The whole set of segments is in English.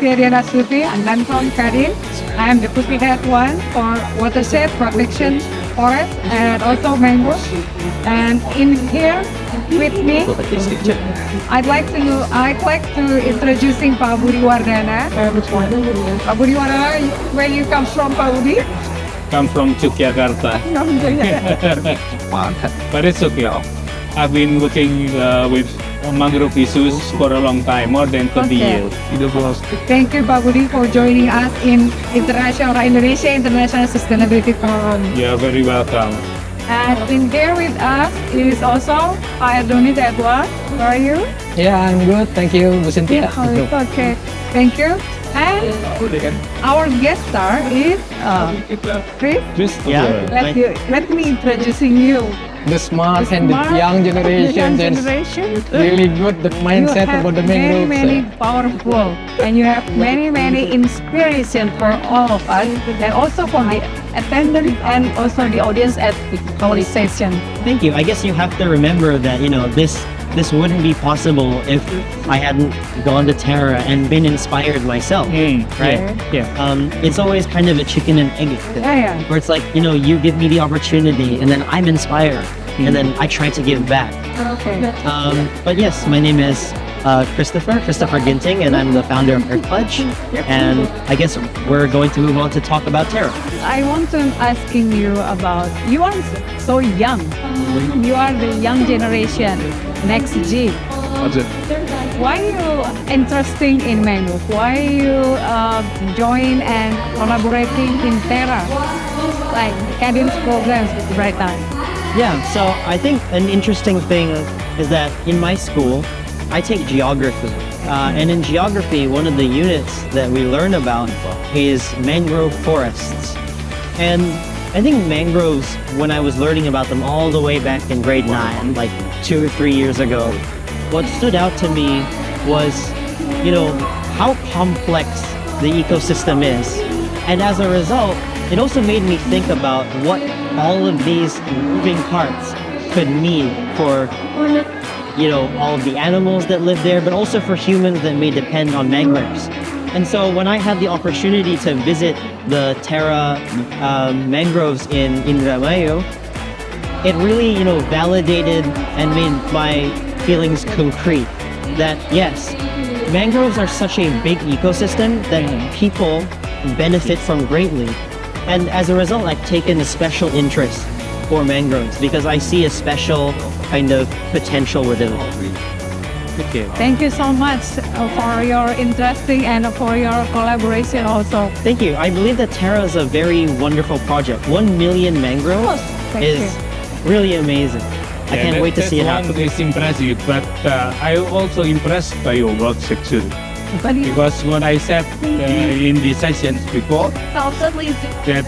Cynthia Diana Sufi, and I'm from Kadin. I am the Deputy Head 1 for Watershed Protection Forest and also mangrove. And in here with me, I'd like to introducing Pak Budi Wardana. Pak Budi Wardana, where you come from, Pak Budi? Come from Yogyakarta. But it's okay. I've been working with mangrove issues for a long time, more than 20 years. Thank you, Pak Budi, for joining us in Indonesia International Sustainability Forum. You're very welcome. And in here with us is also Pak Erdoni Edward. How are you? Yeah, I'm good. Thank you, Bu Cynthia. Okay, thank you. And our guest star is Chris. Yeah. Let me introducing you. The smart and the young generation. Really good. The mindset about the mangroves. Many powerful, and you have many inspiration for all of us, and also for the attendants and also the audience at our session. Thank you. I guess you have to remember that, this wouldn't be possible if I hadn't gone to TERA and been inspired myself, right? Yeah. It's always kind of a chicken and egg, Yeah. where it's like, you give me the opportunity and then I'm inspired and then I try to give back. Okay. But yes, my name is Christopher Ginting, and I'm the founder of Earth Pledge. And I guess we're going to move on to talk about TERA. I want to asking you about, you are so young. You are the young generation, next G. Why you interesting in mangrove? Why you join and collaborating in TERA, like Kadin's programs right now? Yeah, so I think an interesting thing is that in my school, I take geography. And in geography, one of the units that we learn about is mangrove forests. And I think mangroves, when I was learning about them all the way back in grade 9, like 2 or 3 years ago, what stood out to me was, how complex the ecosystem is. And as a result, it also made me think about what all of these moving parts could mean for, all of the animals that live there, but also for humans that may depend on mangroves. And so when I had the opportunity to visit the TERA mangroves in Indramayu, it really, validated and made my feelings concrete that yes, mangroves are such a big ecosystem that people benefit from greatly. And as a result, I've taken a special interest for mangroves because I see a special kind of potential within it. Thank you so much for your interesting and for your collaboration also. Thank you. I believe that TERA is a very wonderful project. 1 million mangroves is really amazing. I can't wait to see it happen. It's impressive, but I'm also impressed by your work section. Because what I said in the sessions before, that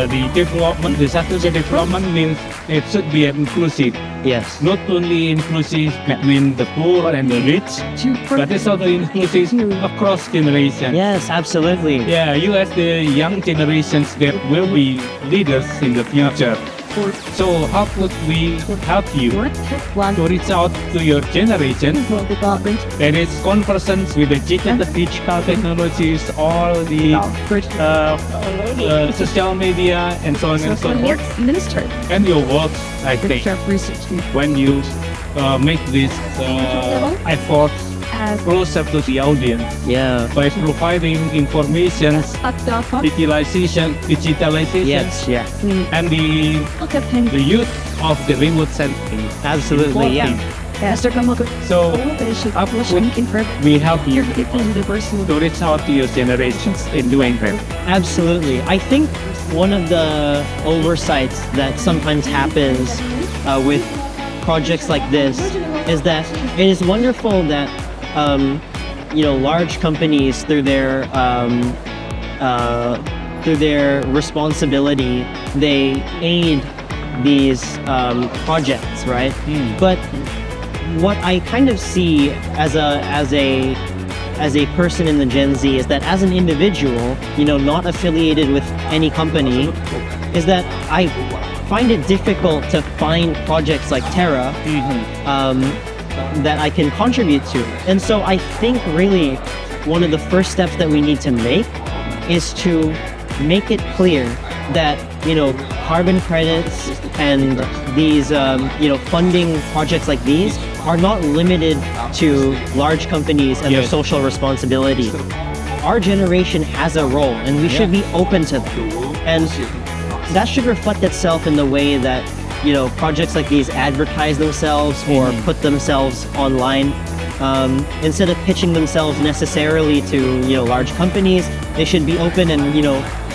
the development, the sustainable development means it should be inclusive. Yes. Not only inclusive between the poor and the rich, but it's also inclusive across generations. Yes, absolutely. Yeah, you as the young generations that will be leaders in the future. So how could we help you to reach out to your generation? That is conversations with the digital technologies, all the social media, and so on and so forth. And your work, I think, when you make these efforts closer to the audience, by providing information, digitalization, Yes, yeah. and the use of the remote sensing. Absolutely, yeah. So, how could we help you to reach out to your generations in doing that? Absolutely. I think one of the oversights that sometimes happens with projects like this is that it is wonderful that large companies through their responsibility, they aid these projects, right? But what I kind of see as a person in the Gen Z is that as an individual, not affiliated with any company, is that I find it difficult to find projects like TERA that I can contribute to. And so I think really one of the first steps that we need to make is to make it clear that, carbon credits and these, funding projects like these are not limited to large companies and their social responsibility. Our generation has a role and we should be open to that. And that should reflect itself in the way that, projects like these advertise themselves or put themselves online. Instead of pitching themselves necessarily to, large companies, they should be open and,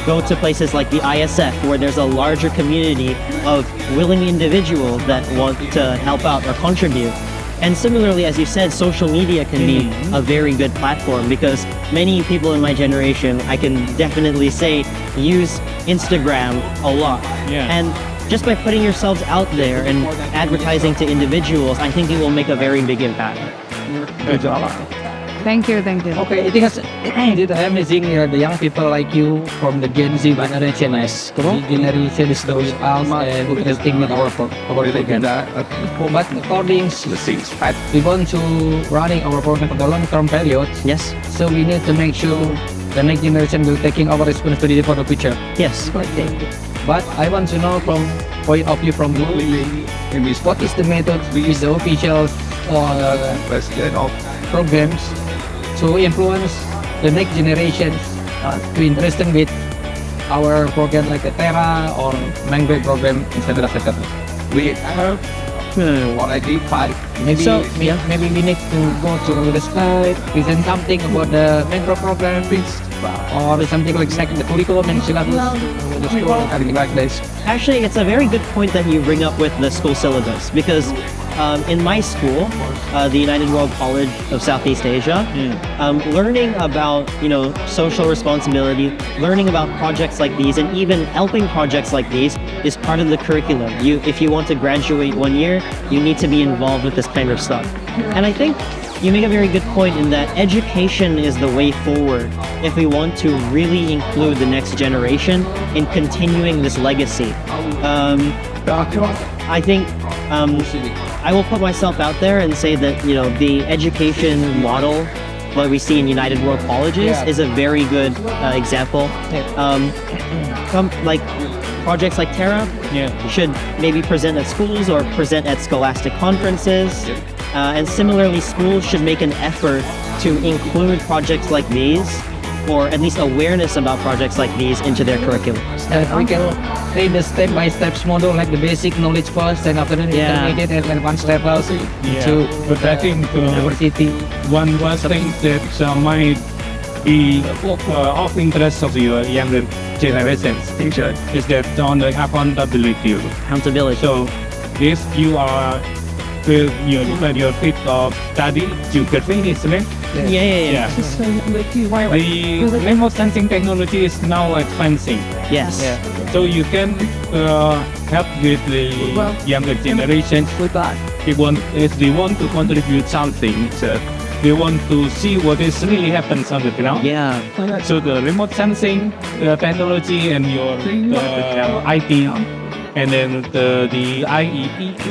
go to places like the ISF where there's a larger community of willing individuals that want to help out or contribute. And similarly, as you said, social media can be a very good platform because many people in my generation, I can definitely say, use Instagram a lot. And just by putting yourselves out there and advertising to individuals, I think it will make a very big impact. Good job. Thank you, thank you. Okay, it is amazing the young people like you from the Gen Z generation as the generation is those out and interesting with our program. But according we want to running our program for the long-term period. Yes. So we need to make sure the next generation will taking our responsibility for the future. Yes. But I want to know from point of view from you, what is the method with the officials or programs to influence the next generations to interested with our program like the TERA or Mangrove program, etc. We have what I did five. Maybe we need to go to the slide, present something about the Mangrove program, or something like the curriculum and syllabus, the school, something like this. Actually, it's a very good point that you bring up with the school syllabus because in my school, the United World College of Southeast Asia, learning about social responsibility, learning about projects like these, and even helping projects like these is part of the curriculum. If you want to graduate 1 year, you need to be involved with this kind of stuff. And I think you make a very good point in that education is the way forward if we want to really include the next generation in continuing this legacy. I think I will put myself out there and say that the education model what we see in United World Colleges is a very good example. Like projects like TERA should maybe present at schools or present at scholastic conferences. And similarly, schools should make an effort to include projects like these, or at least awareness about projects like these into their curriculum. We can take the step-by-step model like the basic knowledge first and after that intermediate and advanced level to but I think university. one thing that might be of interest of your younger generations is that on the accountability. So if you are your fit of study, you can finish, right? Yeah. The remote sensing technology is now advancing. Yes. So you can help with the younger generations. If they want to contribute something, they want to see what is really happens on the ground. Yeah. So the remote sensing technology and your IT, and then the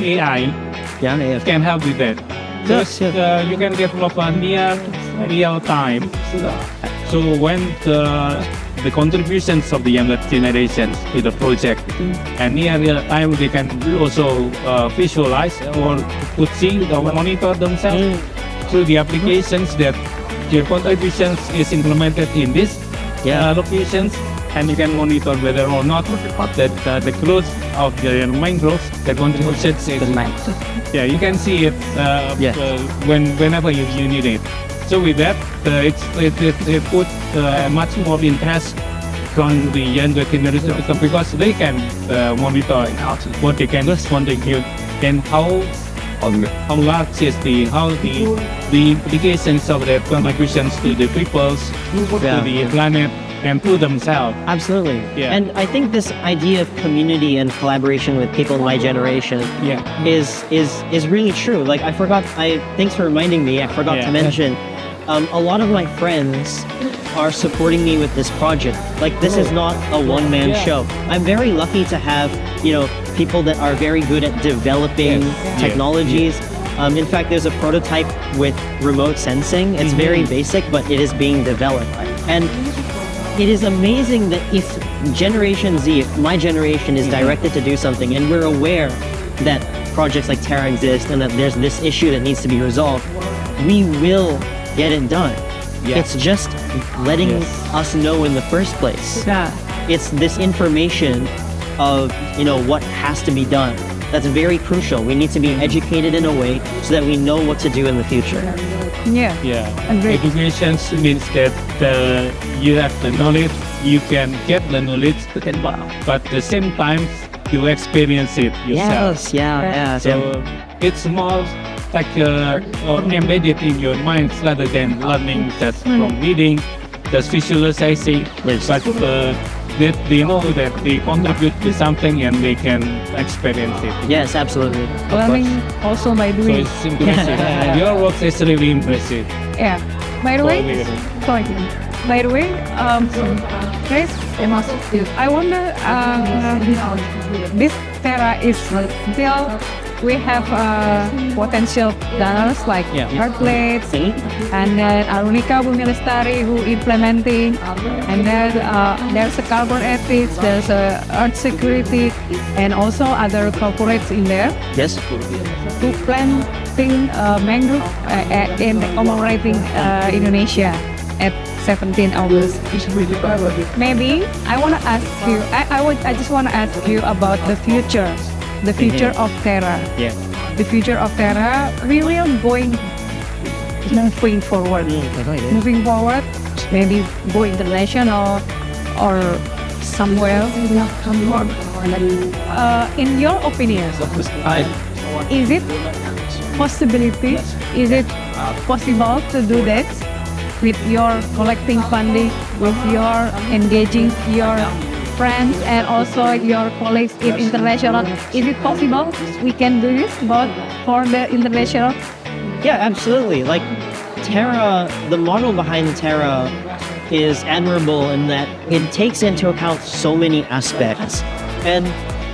AI can help with that. Just you can develop a near real time. So when the contributions of the younger generations to the project and near real time, they can also visualize or could see or monitor themselves through the applications that your contributions is implemented in these locations, and you can monitor whether or not that the growth of the mangroves, the contributions is nice. Yeah, you can see it whenever you need it. So with that, it put much more interest on the younger generation because they can monitor what they can contribute and how large is the implications of their contributions to the peoples, to the planet, and to themselves. Absolutely. Yeah. And I think this idea of community and collaboration with people in my generation is really true. Like thanks for reminding me, I forgot to mention, a lot of my friends are supporting me with this project. Like this is not a one-man show. I'm very lucky to have, people that are very good at developing technologies. In fact, there's a prototype with remote sensing. It's very basic, but it is being developed. And it is amazing that if Generation Z, if my generation is directed to do something and we're aware that projects like TERA exist and that there's this issue that needs to be resolved, we will get it done. Yeah. It's just letting us know in the first place. Yeah. It's this information of, what has to be done. That's very crucial. We need to be educated in a way so that we know what to do in the future. Yeah. Yeah, Agree. education means that you have the knowledge, you can get the knowledge, but at the same time you experience it yourself. So it's more like embedded in your mind rather than learning just from reading, just visualizing. But that they know that they contribute to something and they can experience it. Yes, absolutely. Learning also by So doing. it's impressive. Your work is really impressive. Yeah. By the way, sorry. By the way, guys, I wonder, this TERA is still, we have potential donors like Earthplates, and then Arunika Bumi Lestari who implementing, and then there's a carbon ethics, there's a earth security, and also other corporates in there Yes. who planting mangrove in commemorating Indonesia at 17 August. Maybe I want to ask you, I just want to ask you about the future of TERA. Yeah. The future of TERA, we will moving forward. Moving forward, maybe go international or somewhere. In your opinion, is it possibility? Is it possible to do that with your collecting funding, with your engaging your friends and also your colleagues in international? Is it possible we can do this, but for the international? Yeah, absolutely. Like TERA, the model behind TERA is admirable in that it takes into account so many aspects. And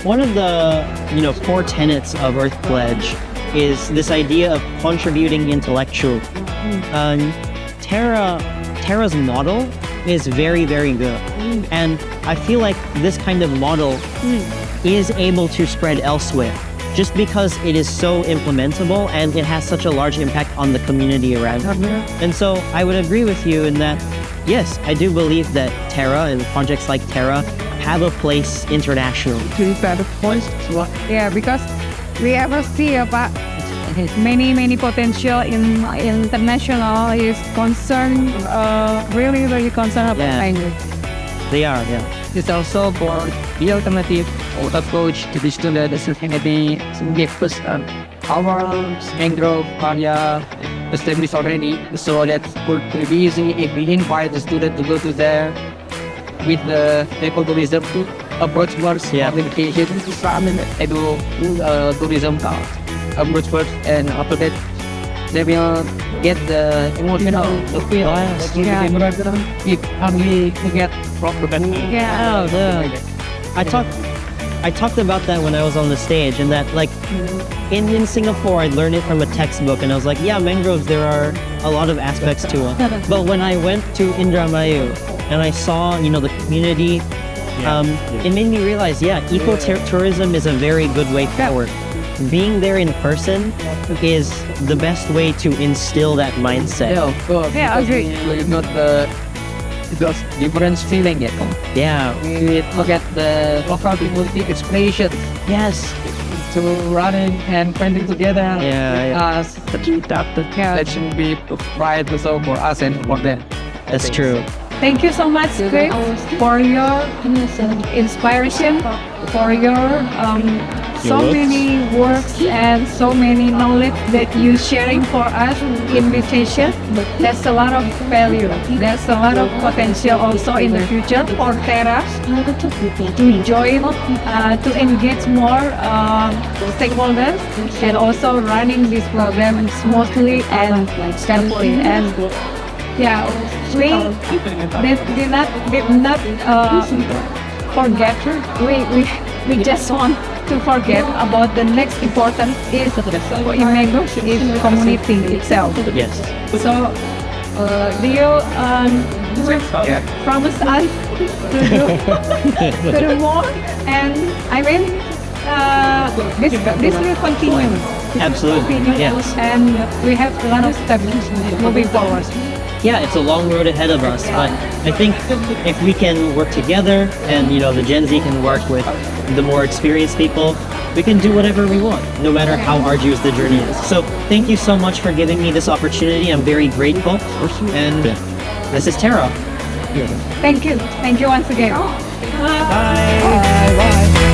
one of the, core tenets of Earth Pledge is this idea of contributing intellectually. TERA's model is very, very good. And I feel like this kind of model is able to spread elsewhere just because it is so implementable and it has such a large impact on the community around it. And so I would agree with you in that, yes, I do believe that TERA and projects like TERA have a place internationally. Yeah, because we ever see about many potential in international is concerned, really very concerned about language. They are, yeah. It's also for the alternative approach to the student sustainability because our mangrove area established already, so that would be easy if we invite the student to go to there with the ecotourism approach towards communication tourism approach first, and after that they will get the emotional feel if only to get proper I talked about that when I was on the stage, and that like in Singapore I learned it from a textbook, and I was like, yeah, mangroves, there are a lot of aspects to it. But when I went to Indramayu and I saw the community, it made me realize, ecotourism is a very good way forward. Being there in person is the best way to instill that mindset. Yeah, of course. Yeah, I agree. We got the different feeling. Yeah. We look at the local community expression. Yes. To running and painting together. Us, that should be pride also for us and for them. That's true. Thank you so much, Chris, for your inspiration, for your so many works and so many knowledge that you sharing for us in this session. There's a lot of value. There's a lot of potential also in the future for TERA to join, to engage more stakeholders, and also running this program smoothly and carefully. And yeah, we did not forget. We just want to forget about the next important is in Mango is community itself. Yes. So, do you promise us to do more? And I mean, this will continue. Absolutely. Yes. And we have a lot of steps moving forward. Yeah, it's a long road ahead of us, but I think if we can work together and the Gen Z can work with the more experienced people, we can do whatever we want, no matter how arduous the journey is. So thank you so much for giving me this opportunity. I'm very grateful. And this is TERA. Thank you. Thank you once again. Bye. Bye.